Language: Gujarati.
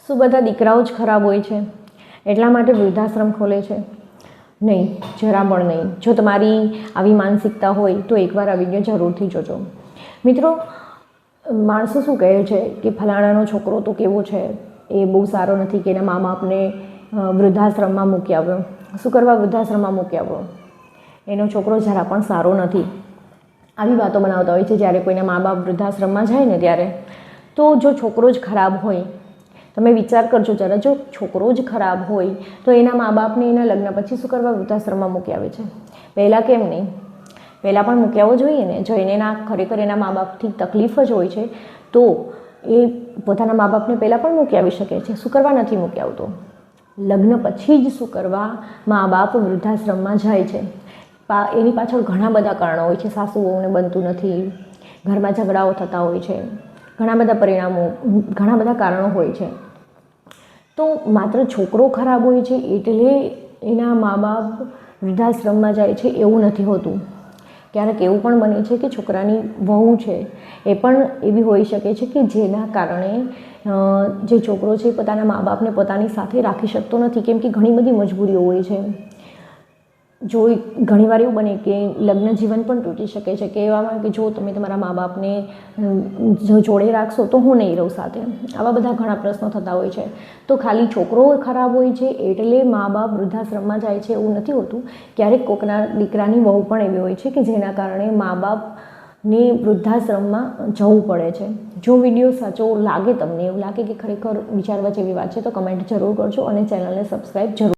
શું બધા દીકરાઓ જ ખરાબ હોય છે એટલા માટે વૃદ્ધાશ્રમ ખોલે છે? નહીં, જરા પણ નહીં. જો તમારી આવી માનસિકતા હોય તો એકવાર આ વિડીયો જરૂરથી જોજો. મિત્રો, માણસો શું કહે છે કે ફલાણાનો છોકરો તો કેવો છે, એ બહુ સારો નથી કે એના મા બાપને વૃદ્ધાશ્રમમાં મૂકી આવ્યો. શું કરવા વૃદ્ધાશ્રમમાં મૂકી આવ્યો? એનો છોકરો જરા પણ સારો નથી. આવી વાતો બનાવતા હોય છે જ્યારે કોઈના મા બાપ વૃદ્ધાશ્રમમાં જાય ને ત્યારે. તો જો છોકરો જ ખરાબ હોય, તમે વિચાર કરજો જરા, જો છોકરો જ ખરાબ હોય તો એના મા બાપને એના લગ્ન પછી શું કરવા વૃદ્ધાશ્રમમાં મૂકી આવે છે? પહેલાં કેમ નહીં? પહેલાં પણ મૂકી આવવો જોઈએ ને. જો એને ખરેખર એના મા બાપથી તકલીફ જ હોય છે તો એ પોતાના મા બાપને પહેલાં પણ મૂકી આવી શકે છે. શું કરવા નથી મૂકી આવતો? લગ્ન પછી જ શું કરવા મા બાપ વૃદ્ધાશ્રમમાં જાય છે? એની પાછળ ઘણા બધા કારણો હોય છે. સાસુ વહુને બનતું નથી, ઘરમાં ઝઘડાઓ થતા હોય છે, ઘણા બધા પરિણામો, ઘણા બધા કારણો હોય છે. તો માત્ર છોકરો ખરાબ હોય છે એટલે એના મા બાપ વૃદ્ધાશ્રમમાં જાય છે એવું નથી હોતું. ક્યારેક એવું પણ બને છે કે છોકરાની વહુ છે એ પણ એવી હોઈ શકે છે કે જેના કારણે જે છોકરો છે પોતાના મા બાપને પોતાની સાથે રાખી શકતો નથી, કેમ કે ઘણી બધી મજબૂરીઓ હોય છે. જો ઘણીવાર એવું બને કે લગ્ન જીવન પણ તૂટી શકે છે કે એવામાં કે જો તમે તમારા મા બાપને જો જોડે રાખશો તો હું નહીં રહું સાથે. આવા બધા ઘણા પ્રશ્નો થતા હોય છે. તો ખાલી છોકરો ખરાબ હોય છે એટલે મા બાપ વૃદ્ધાશ્રમમાં જાય છે એવું નથી હોતું. ક્યારેક કોકના દીકરાની વહુ પણ એવી હોય છે કે જેના કારણે મા બાપને વૃદ્ધાશ્રમમાં જવું પડે છે. જો વિડીયો સાચો લાગે, તમને એવું લાગે કે ખરેખર વિચારવા જેવી વાત છે, તો કમેન્ટ જરૂર કરજો અને ચેનલને સબસ્ક્રાઈબ જરૂર